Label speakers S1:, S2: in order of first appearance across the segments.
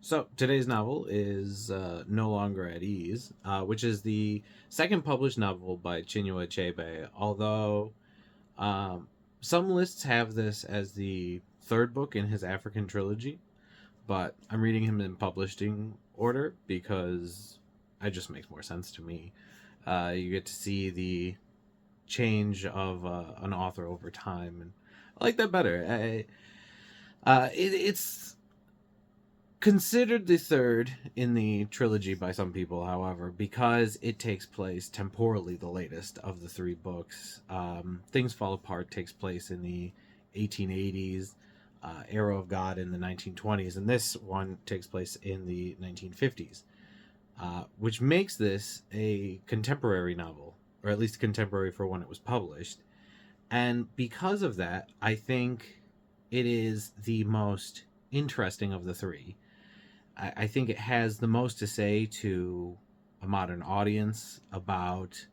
S1: So today's novel is No Longer at Ease, which is the second published novel by Chinua Achebe, although um, some lists have this as the third book in his African trilogy, but I'm reading him in publishing order because it just makes more sense to me. You get to see the change of an author over time, and I like that better. It's considered the third in the trilogy by some people, however, because it takes place temporally the latest of the three books. Things Fall Apart takes place in the 1880s, Arrow of God in the 1920s, and this one takes place in the 1950s, which makes this a contemporary novel, or at least contemporary for when it was published. And because of that, I think it is the most interesting of the three. I think it has the most to say to a modern audience about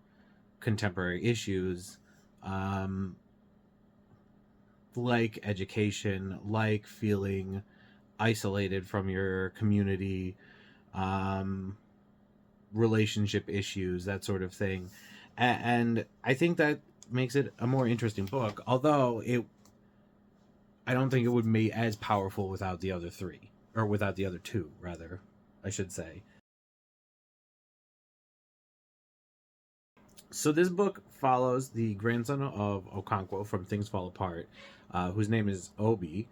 S1: contemporary issues, um, like education, like feeling isolated from your community, um, relationship issues, that sort of thing. And I think that makes it a more interesting book, although I don't think it would be as powerful without the other three, or without the other two, rather, I should say. So this book follows the grandson of Okonkwo from Things Fall Apart, whose name is Obi,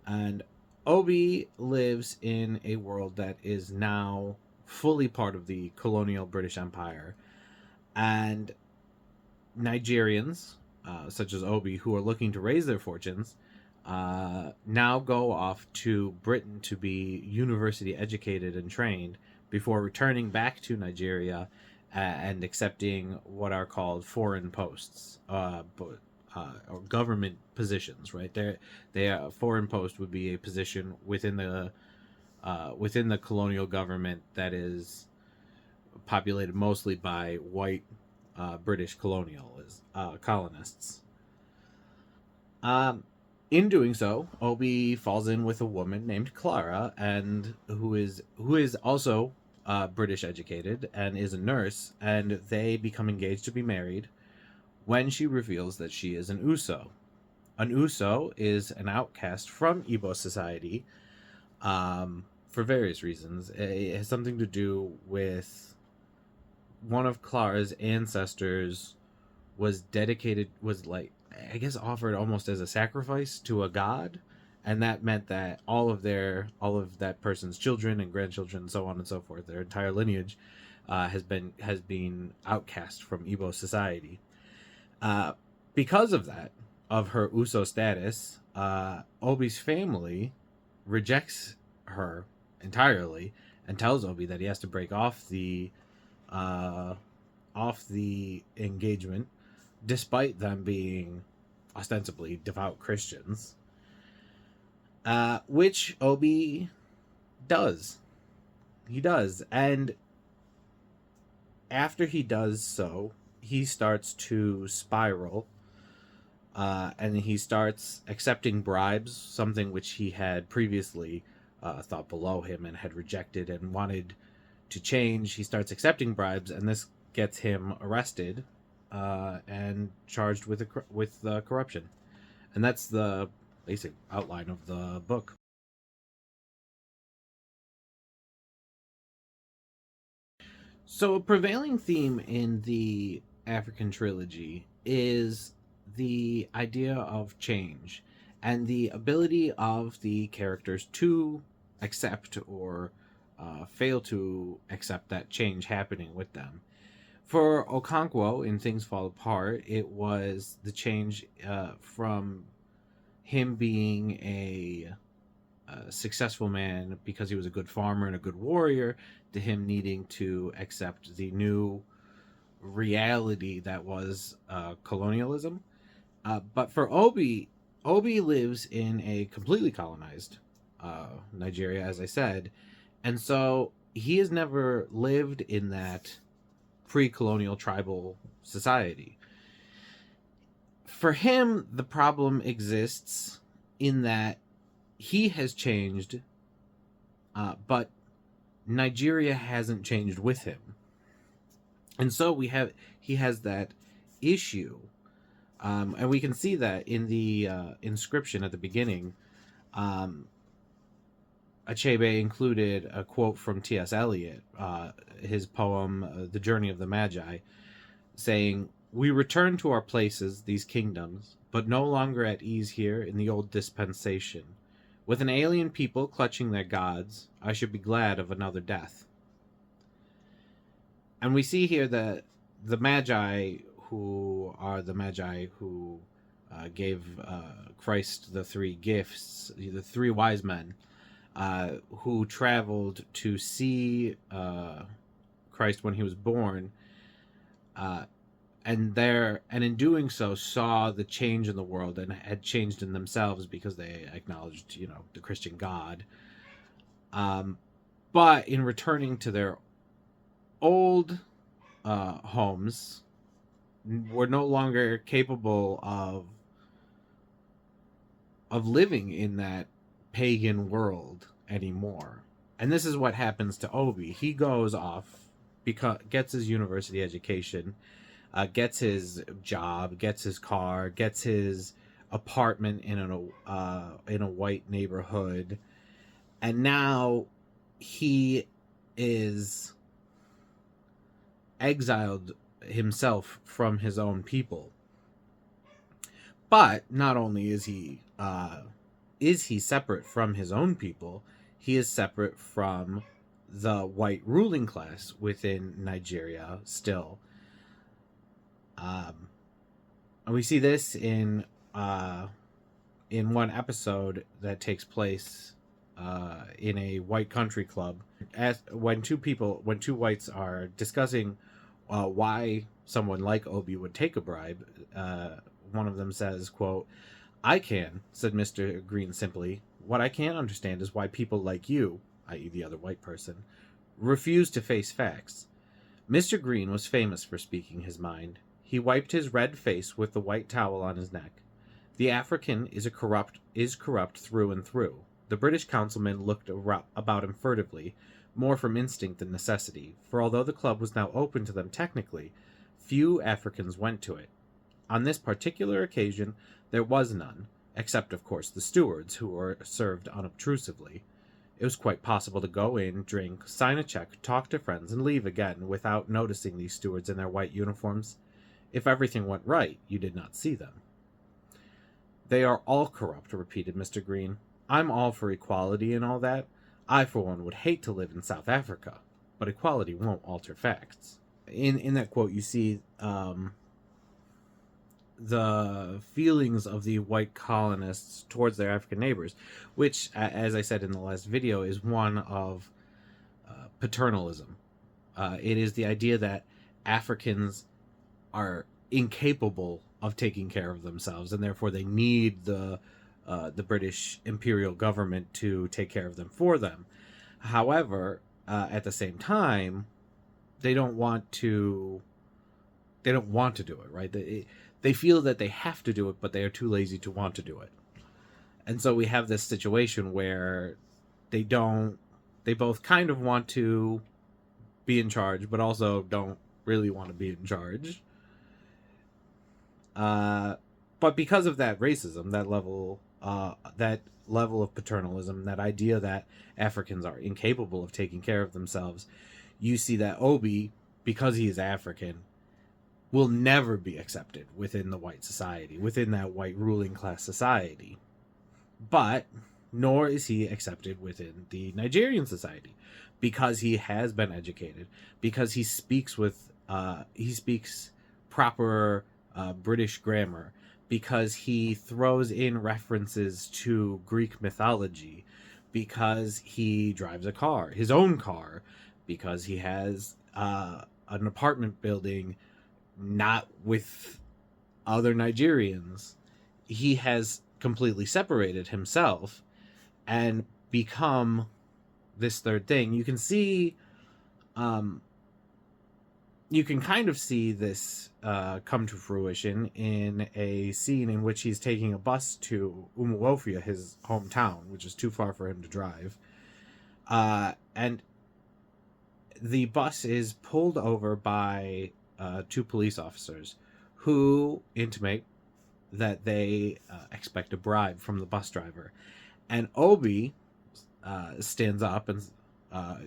S1: and Obi lives in a world that is now fully part of the colonial British Empire, and Nigerians, such as Obi, who are looking to raise their fortunes, now go off to Britain to be university educated and trained before returning back to Nigeria and accepting what are called foreign posts, or government positions. Right there, foreign post would be a position within the colonial government that is populated mostly by white British colonists. Um, in doing so, Obi falls in with a woman named Clara, and who is also British educated and is a nurse, and they become engaged to be married when she reveals that she is an Uso. An Uso is an outcast from Igbo society, for various reasons. It has something to do with one of Clara's ancestors was like, I guess, offered almost as a sacrifice to a god, and that meant that all of that person's children and grandchildren, and so on and so forth, their entire lineage, has been outcast from Igbo society. Uh, because of that, of her Uso status, Obi's family rejects her entirely and tells Obi that he has to break uh, off the engagement, despite them being ostensibly devout Christians, which Obi does. He does. And after he does so, he starts to spiral, and he starts accepting bribes, something which he had previously thought below him and had rejected and wanted to change. He starts accepting bribes, and this gets him arrested and charged with corruption. And that's the basic outline of the book. So, a prevailing theme in the African trilogy is the idea of change and the ability of the characters to accept or fail to accept that change happening with them. For Okonkwo in Things Fall Apart, it was the change from him being a successful man because he was a good farmer and a good warrior to him needing to accept the new reality that was colonialism. But for Obi, Obi lives in a completely colonized Nigeria, as I said, and so he has never lived in that pre-colonial tribal society. For him, the problem exists in that he has changed but Nigeria hasn't changed with him, and so he has that issue, and we can see that in the inscription at the beginning. Um, Achebe included a quote from T.S. Eliot, his poem "The Journey of the Magi," saying, "We return to our places, these kingdoms, but no longer at ease here in the old dispensation. With an alien people clutching their gods, I should be glad of another death." And we see here that the Magi, who are the Magi who gave Christ the three gifts, the three wise men, who traveled to see Christ when he was born, and in doing so saw the change in the world and had changed in themselves because they acknowledged, the Christian God. But in returning to their old homes, were no longer capable of living in that pagan world anymore. And this is what happens to Obi. He goes off, gets his university education, gets his job, gets his car, gets his apartment in a white neighborhood, and now he is exiled himself from his own people. But not only is he separate from his own people, he is separate from the white ruling class within Nigeria still. And we see this in one episode that takes place in a white country club. When two whites are discussing why someone like Obi would take a bribe, one of them says, quote, "I can," said Mr. Green simply. "What I can't understand is why people like you," i.e. the other white person, "refuse to face facts." Mr. Green was famous for speaking his mind. He wiped his red face with the white towel on his neck. The African is corrupt through and through. The British councilman looked about him furtively, more from instinct than necessity, for although the club was now open to them technically, few Africans went to it. On this particular occasion, there was none, except, of course, the stewards, who were served unobtrusively. It was quite possible to go in, drink, sign a check, talk to friends, and leave again without noticing these stewards in their white uniforms. If everything went right, you did not see them. "They are all corrupt," repeated Mr. Green. "I'm all for equality and all that. I, for one, would hate to live in South Africa, but equality won't alter facts." In that quote, you see the feelings of the white colonists towards their African neighbors, which, as I said in the last video, is one of paternalism. It is the idea that Africans are incapable of taking care of themselves, and therefore they need the British imperial government to take care of them for them. However, at the same time, they don't want to do it, right? They feel that they have to do it, but they are too lazy to want to do it. And so we have this situation where they both kind of want to be in charge, but also don't really want to be in charge. But because of that racism, that level of paternalism, that idea that Africans are incapable of taking care of themselves, you see that Obi, because he is African, will never be accepted within the white society, within that white ruling class society. But nor is he accepted within the Nigerian society, because he has been educated, because he speaks proper British grammar, because he throws in references to Greek mythology, because he drives a car, his own car, because he has an apartment building not with other Nigerians. He has completely separated himself and become this third thing. You can see, you can kind of see this come to fruition in a scene in which he's taking a bus to Umuofia, his hometown, which is too far for him to drive. And the bus is pulled over by two police officers who intimate that they expect a bribe from the bus driver. And Obi stands up and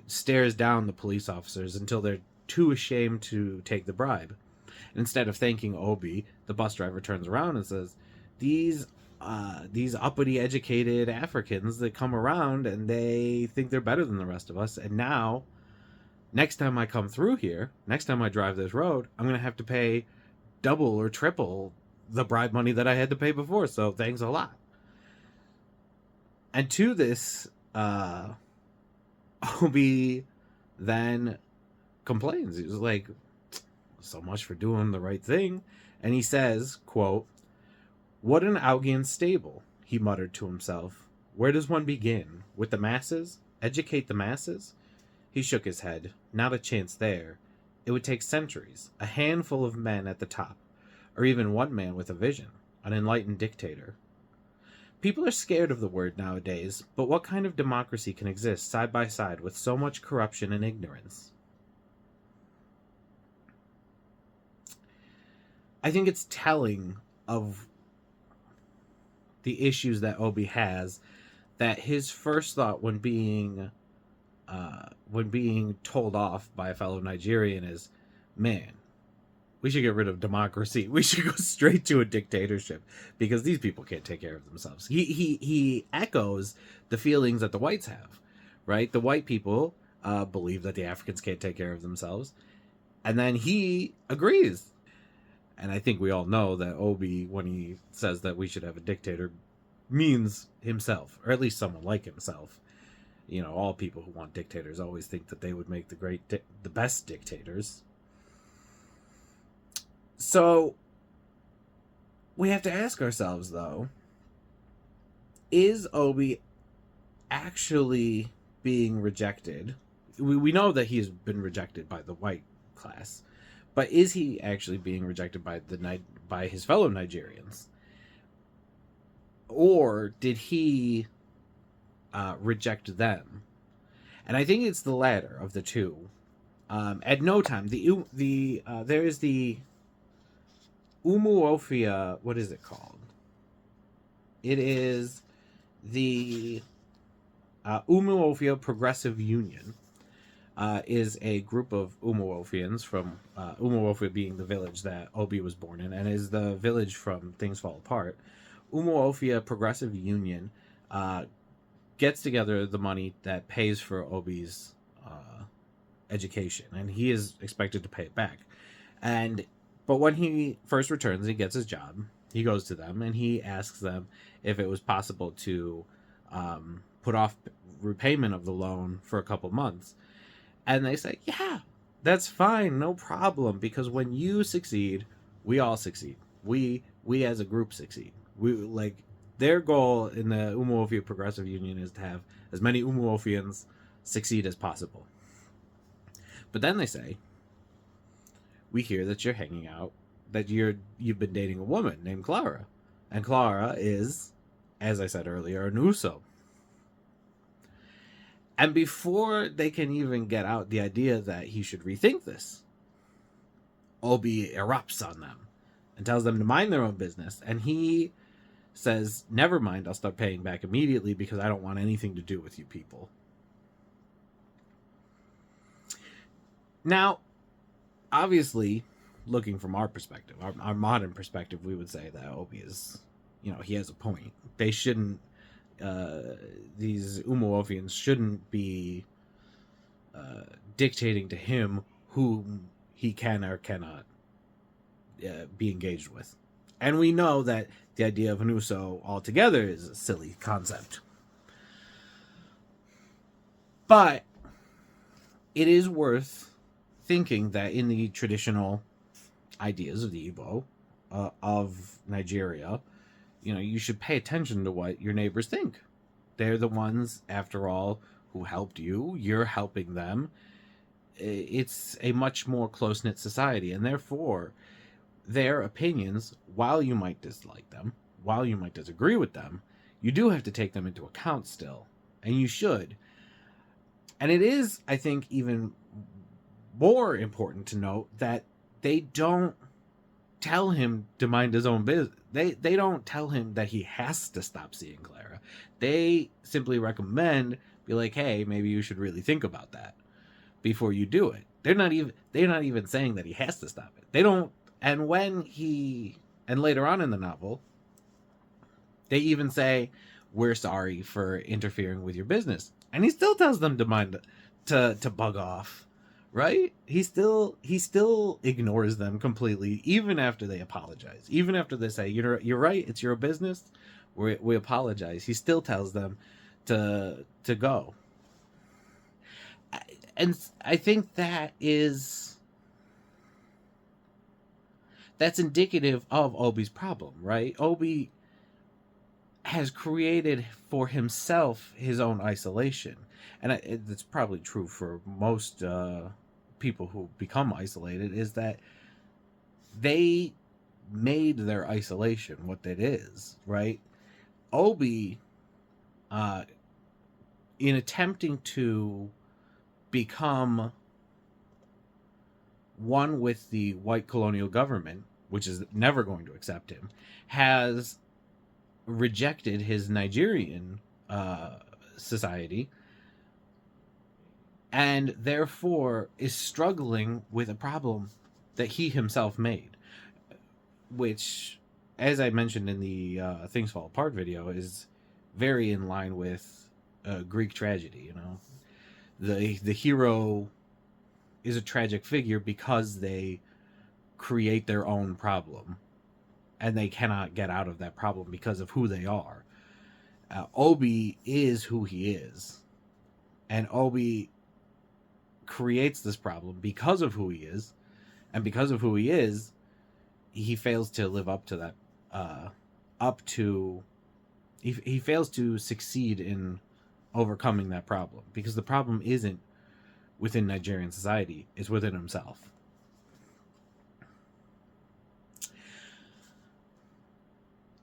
S1: stares down the police officers until they're too ashamed to take the bribe. And instead of thanking Obi, the bus driver turns around and says, these uppity educated Africans that come around and they think they're better than the rest of us, and now next time I come through here, next time I drive this road, I'm going to have to pay double or triple the bribe money that I had to pay before. So thanks a lot. And to this, Obi then complains. He was like, so much for doing the right thing. And he says, quote, "What an Augean stable," he muttered to himself. "Where does one begin? With the masses? Educate the masses?" He shook his head. Not a chance there. It would take centuries, a handful of men at the top, or even one man with a vision, an enlightened dictator. People are scared of the word nowadays, but what kind of democracy can exist side by side with so much corruption and ignorance? I think it's telling of the issues that Obi has, that his first thought when being told off by a fellow Nigerian is, man, we should get rid of democracy. We should go straight to a dictatorship because these people can't take care of themselves. He echoes the feelings that the whites have, right? The white people believe that the Africans can't take care of themselves, and then he agrees. And I think we all know that Obi, when he says that we should have a dictator, means himself, or at least someone like himself. You know, all people who want dictators always think that they would make the best dictators. So we have to ask ourselves, though, is Obi actually being rejected? We know that he's been rejected by the white class, but is he actually being rejected by his fellow Nigerians? Or did he reject them? And I think it's the latter of the two. At no time, there is the Umuofia. What is it called? It is the Umuofia Progressive Union. Is a group of Umuofians from Umuofia being the village that Obi was born in, and is the village from Things Fall Apart. Umuofia Progressive Union gets together the money that pays for Obi's education, and he is expected to pay it back. But when he first returns, he gets his job. He goes to them and he asks them if it was possible to put off repayment of the loan for a couple months. And they say, yeah, that's fine, no problem, because when you succeed, we all succeed. We as a group succeed. Their goal in the Umuofia Progressive Union is to have as many Umuofians succeed as possible. But then they say, we hear that you're hanging out, that you've been dating a woman named Clara. And Clara is, as I said earlier, an Uso. And before they can even get out the idea that he should rethink this, Obi erupts on them and tells them to mind their own business. And he says, never mind, I'll start paying back immediately because I don't want anything to do with you people. Now, obviously, looking from our perspective, our modern perspective, we would say that Obi is, he has a point. They shouldn't, these Umuofians shouldn't be dictating to him whom he can or cannot be engaged with. And we know that the idea of an Uso altogether is a silly concept. But it is worth thinking that in the traditional ideas of the Igbo of Nigeria, you should pay attention to what your neighbors think. They're the ones, after all, who helped you. You're helping them. It's a much more close-knit society, and therefore their opinions, while you might dislike them, while you might disagree with them, you do have to take them into account still, and you should. And it is, I think, even more important to note that they don't tell him to mind his own business. They don't tell him that he has to stop seeing Clara. They simply recommend, be like, hey, maybe you should really think about that before you do it. They're not even saying that he has to stop it. They don't. And later on in the novel, they even say, we're sorry for interfering with your business. And he still tells them to mind to bug off. Right? He still ignores them completely, even after they apologize. Even after they say, you're right, it's your business. We apologize. He still tells them to go. And I think that's indicative of Obi's problem, right? Obi has created for himself his own isolation, and it's probably true for most people who become isolated, is that they made their isolation what it is, right? Obi, uh, in attempting to become one with the white colonial government, which is never going to accept him, has rejected his Nigerian society, and therefore is struggling with a problem that he himself made, which, as I mentioned in the Things Fall Apart video, is very in line with Greek tragedy. The hero is a tragic figure because they create their own problem, and they cannot get out of that problem because of who they are. Obi is who he is, and Obi creates this problem because of who he is, and because of who he is, he fails to live up to that. He fails to succeed in overcoming that problem, because the problem isn't within Nigerian society; it's within himself.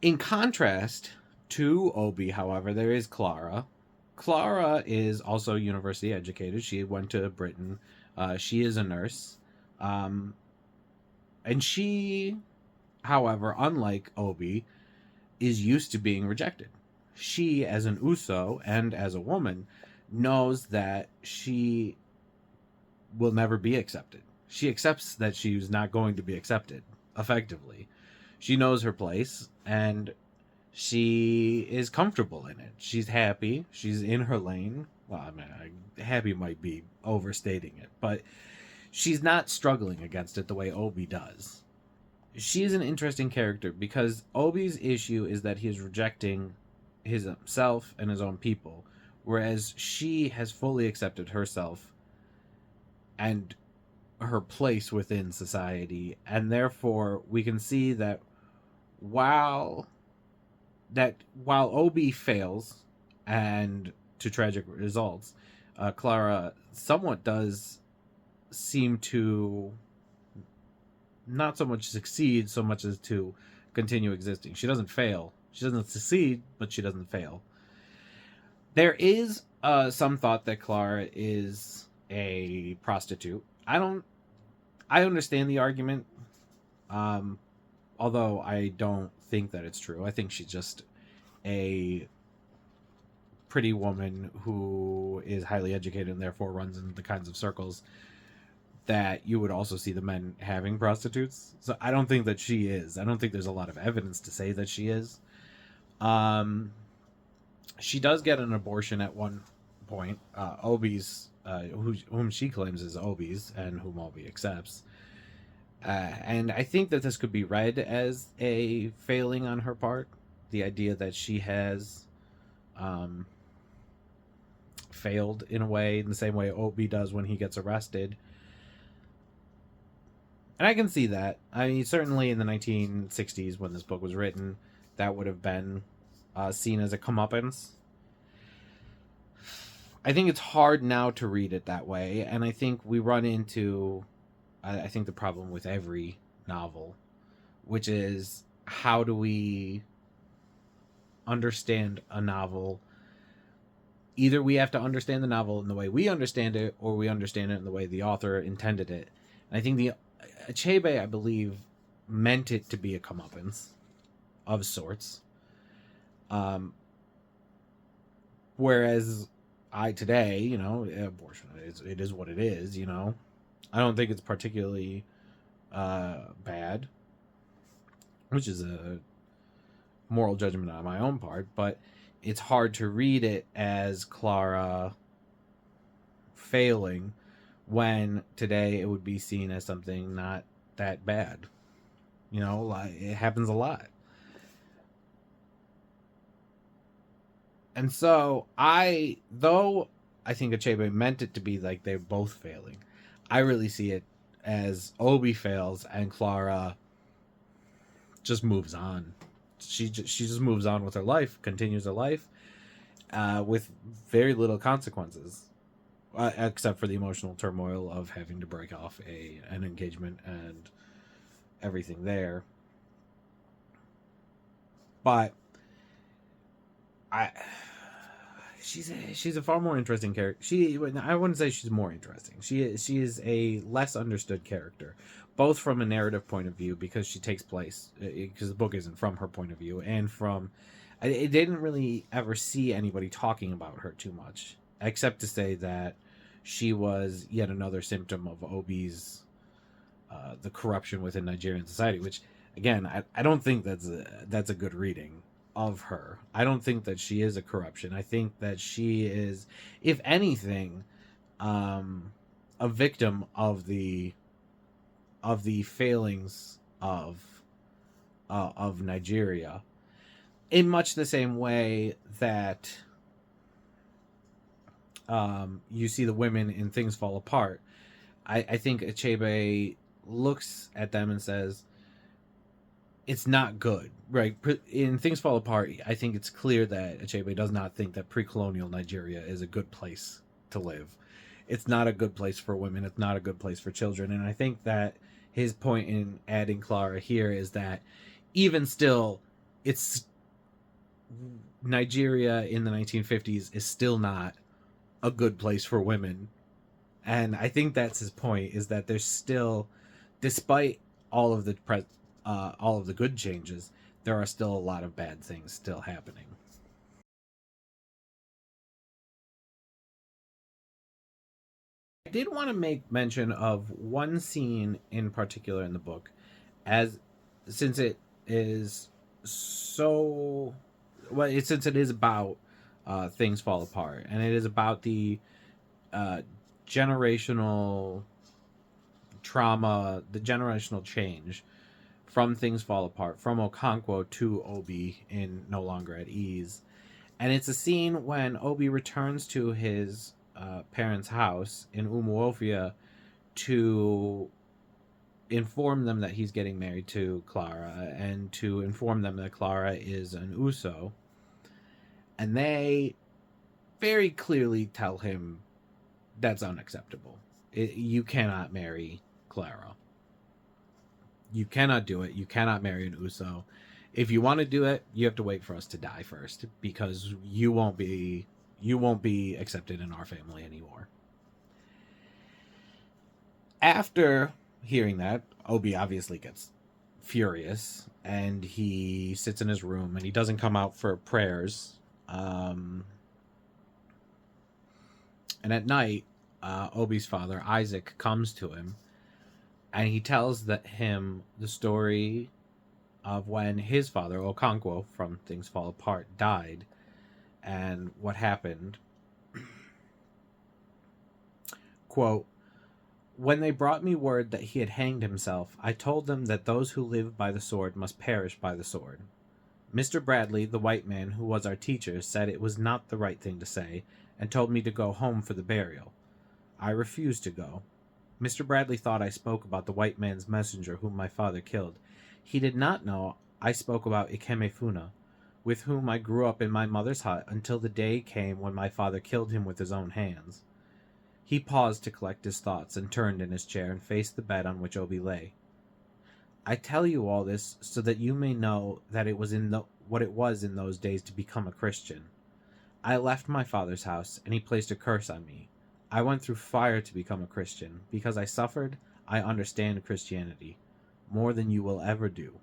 S1: In contrast to Obi, however, there is Clara. Clara is also university educated. She went to Britain. She is a nurse. And she, however, unlike Obi, is used to being rejected. She, as an Uso and as a woman, knows that she will never be accepted. She accepts that she's not going to be accepted, effectively. She knows her place, and she is comfortable in it. She's happy. She's in her lane. Well, I mean, happy might be overstating it, but she's not struggling against it the way Obi does. She's an interesting character because Obi's issue is that he is rejecting himself and his own people, whereas she has fully accepted herself and her place within society, and therefore we can see that while Obi fails and to tragic results, Clara somewhat does seem to not so much succeed so much as to continue existing. She doesn't fail. She doesn't succeed, but she doesn't fail. There is some thought that Clara is a prostitute. I understand the argument, although I don't think that it's true. I think she's just a pretty woman who is highly educated and therefore runs in the kinds of circles that you would also see the men having prostitutes. So I don't think that she is. I don't think there's a lot of evidence to say that she is. She does get an abortion at one point. Obi's, whom she claims is Obi's, and whom Obi accepts. And I think that this could be read as a failing on her part. The idea that she has failed in a way, in the same way Obi does when he gets arrested. And I can see that. I mean, certainly in the 1960s, when this book was written, that would have been seen as a comeuppance. I think it's hard now to read it that way, and I think we run into, I think, the problem with every novel, which is, how do we understand a novel Either we have to understand the novel in the way we understand it, or we understand it in the way the author intended it. And I think the Achebe, I believe, meant it to be a comeuppance of sorts. Um, Whereas I today, abortion it is what it is. I don't think it's particularly bad, which is a moral judgment on my own part, but it's hard to read it as Clara failing when today it would be seen as something not that bad. Like, it happens a lot. And so though I think Achebe meant it to be like they're both failing, I really see it as Obi fails and Clara just moves on. She just moves on with her life, continues her life, with very little consequences, except for the emotional turmoil of having to break off an engagement and everything there. But she's a far more interesting character. I wouldn't say she's more interesting. She is a less understood character, both from a narrative point of view, because she takes place because the book isn't from her point of view, and from I didn't really ever see anybody talking about her too much, except to say that she was yet another symptom of Obi's the corruption within Nigerian society, which again I don't think that's a good reading of her. I don't think that she is a corruption. I think that she is, if anything, a victim of the failings of Nigeria, in much the same way that you see the women in Things Fall Apart. I think Achebe looks at them and says, it's not good, right? In Things Fall Apart, I think it's clear that Achebe does not think that pre-colonial Nigeria is a good place to live. It's not a good place for women. It's not a good place for children. And I think that his point in adding Clara here is that even still, it's Nigeria in the 1950s is still not a good place for women. And I think that's his point, is that there's still, despite all of the good changes, there are still a lot of bad things still happening. I did want to make mention of one scene in particular in the book, as since it is so since it is about Things Fall Apart, and it is about the uh, generational trauma, the generational change from Things Fall Apart, from Okonkwo to Obi in No Longer at Ease. And it's a scene when Obi returns to his parents' house in Umuofia to inform them that he's getting married to Clara, and to inform them that Clara is an Uso. And they very clearly tell him that's unacceptable. You cannot marry Clara. You cannot do it. You cannot marry an Uso. If you want to do it, you have to wait for us to die first, because you won't be accepted in our family anymore. After hearing that, Obi obviously gets furious, and he sits in his room, and he doesn't come out for prayers. And at night, Obi's father, Isaac, comes to him, and he tells him the story of when his father, Okonkwo, from Things Fall Apart, died, and what happened. Quote, "When they brought me word that he had hanged himself, I told them that those who live by the sword must perish by the sword. Mr. Bradley, the white man who was our teacher, said it was not the right thing to say, and told me to go home for the burial. I refused to go. Mr. Bradley thought I spoke about the white man's messenger whom my father killed. He did not know I spoke about Ikemefuna, with whom I grew up in my mother's hut until the day came when my father killed him with his own hands." He paused to collect his thoughts, and turned in his chair and faced the bed on which Obi lay. "I tell you all this so that you may know that it was what it was in those days to become a Christian. I left my father's house, and he placed a curse on me. I went through fire to become a Christian. Because I suffered, I understand Christianity more than you will ever do.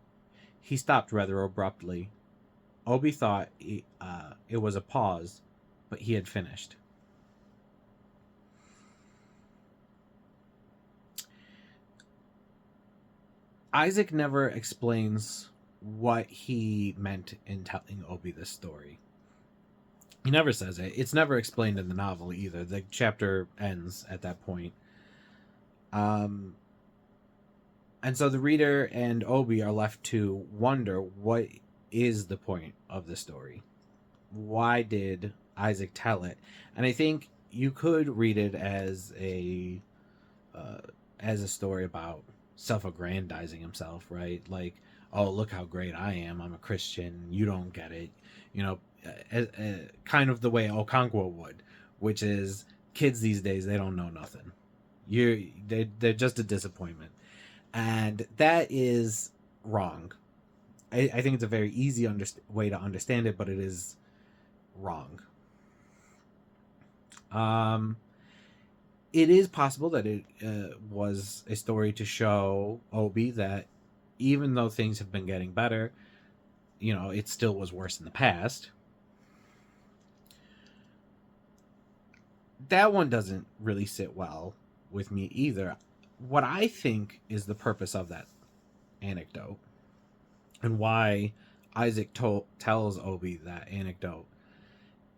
S1: He stopped rather abruptly. Obi thought it was a pause, but he had finished. Isaac never explains what he meant in telling Obi this story. He never says it. It's never explained in the novel either. The chapter ends at that point. Um, and so the reader and Obi are left to wonder, what is the point of the story? Why did Isaac tell it? And I think you could read it as a story about self-aggrandizing himself, right? Like, oh, look how great I am. I'm a Christian. You don't get it. You know, kind of the way Okonkwo would, which is kids these days, they don't know nothing. They're just a disappointment. And that is wrong. I think it's a very easy way to understand it, but it is wrong. It is possible that it was a story to show Obi that even though things have been getting better, it still was worse in the past. That one doesn't really sit well with me either. What I think is the purpose of that anecdote, and why Isaac tells Obi that anecdote,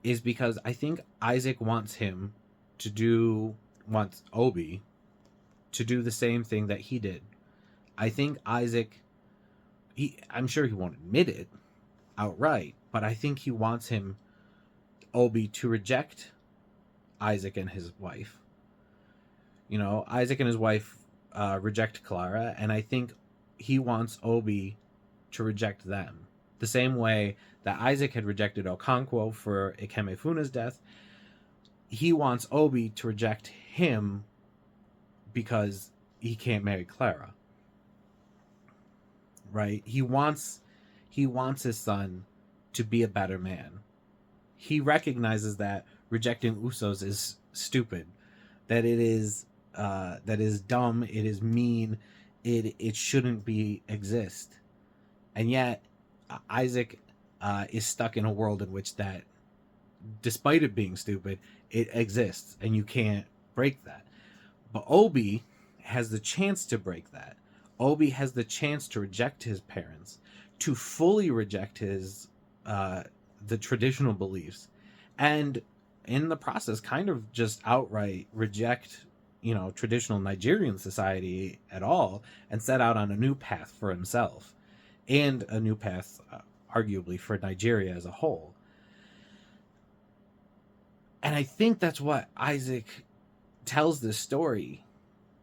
S1: is because I think Isaac wants Obi to do the same thing that he did. I think Isaac, I'm sure he won't admit it outright, but I think he wants Obi to reject Isaac and his wife. Isaac and his wife reject Clara, and I think he wants Obi to reject them. The same way that Isaac had rejected Okonkwo for Ikemefuna's death, he wants Obi to reject him because he can't marry Clara. Right? He wants his son to be a better man. He recognizes that rejecting Usos is stupid, that it is dumb, it is mean, it shouldn't exist. And yet Isaac is stuck in a world in which that, despite it being stupid, it exists, and you can't break that. But Obi has the chance to break that. Obi has the chance to reject his parents, to fully reject his the traditional beliefs, and in the process kind of just outright reject traditional Nigerian society at all, and set out on a new path for himself, and a new path arguably for Nigeria as a whole. And I think that's what Isaac tells this story,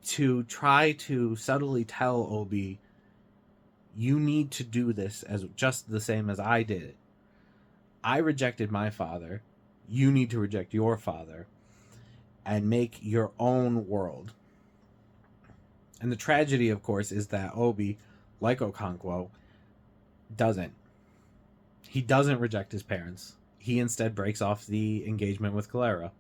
S1: to try to subtly tell Obi, you need to do this as just the same as I did. I rejected my father. You need to reject your father and make your own world. And the tragedy, of course, is that Obi, like Okonkwo, doesn't. He doesn't reject his parents. He instead breaks off the engagement with Clara.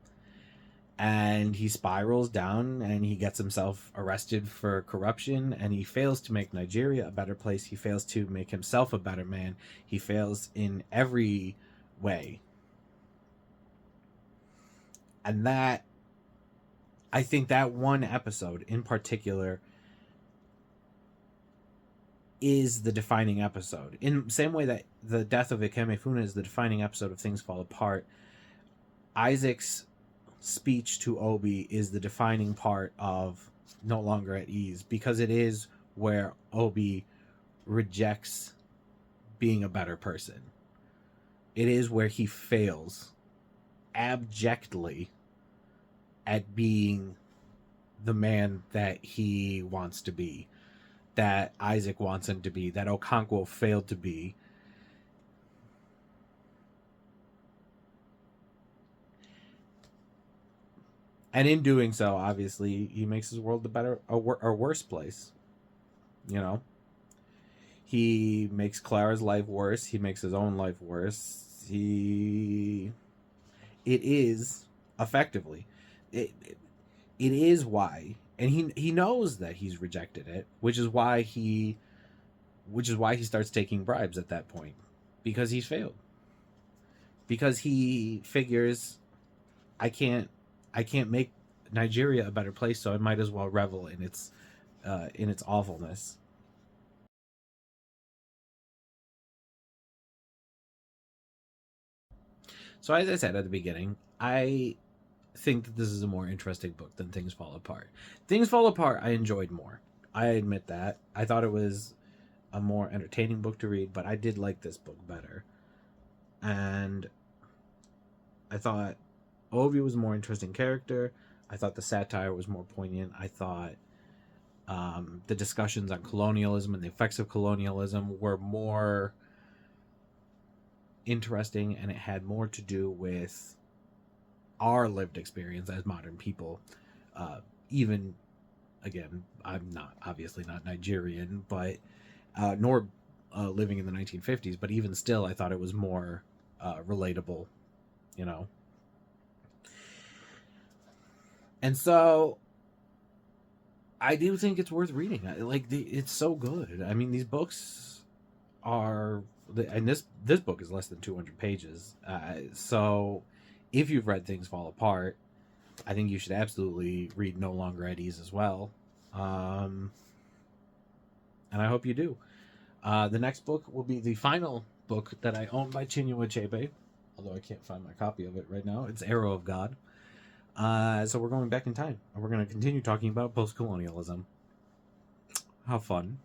S1: And he spirals down, and he gets himself arrested for corruption, and he fails to make Nigeria a better place. He fails to make himself a better man. He fails in every way. And that, I think that one episode in particular is the defining episode. In the same way that the death of Ikemefuna is the defining episode of Things Fall Apart, Isaac's speech to Obi is the defining part of No Longer at Ease, because it is where Obi rejects being a better person. It is where he fails abjectly at being the man that he wants to be, that Isaac wants him to be, that Okonkwo failed to be. And in doing so, obviously, he makes his world a worse place. He makes Clara's life worse. He makes his own life worse. He It is effectively, it, it is why, and he knows that he's rejected it, which is why he starts taking bribes at that point, because he's failed, because he figures I can't I can't make Nigeria a better place, so I might as well revel in its awfulness. So as I said at the beginning, I think that this is a more interesting book than Things Fall Apart. Things Fall Apart I enjoyed more. I admit that. I thought it was a more entertaining book to read, but I did like this book better. And I thought Ovi was a more interesting character. I thought the satire was more poignant. I thought the discussions on colonialism and the effects of colonialism were more interesting, and it had more to do with our lived experience as modern people. Even again, I'm not obviously not Nigerian, but nor living in the 1950s, but even still, I thought it was more relatable, you know. And so I do think it's worth reading. It's so good. I mean, these books are, and this book is less than 200 pages. So if you've read Things Fall Apart, I think you should absolutely read No Longer at Ease as well. Um, and I hope you do. The next book will be the final book that I own by Chinua Achebe, although I can't find my copy of it right now. It's Arrow of God. So we're going back in time, and we're going to continue talking about post-colonialism. How fun.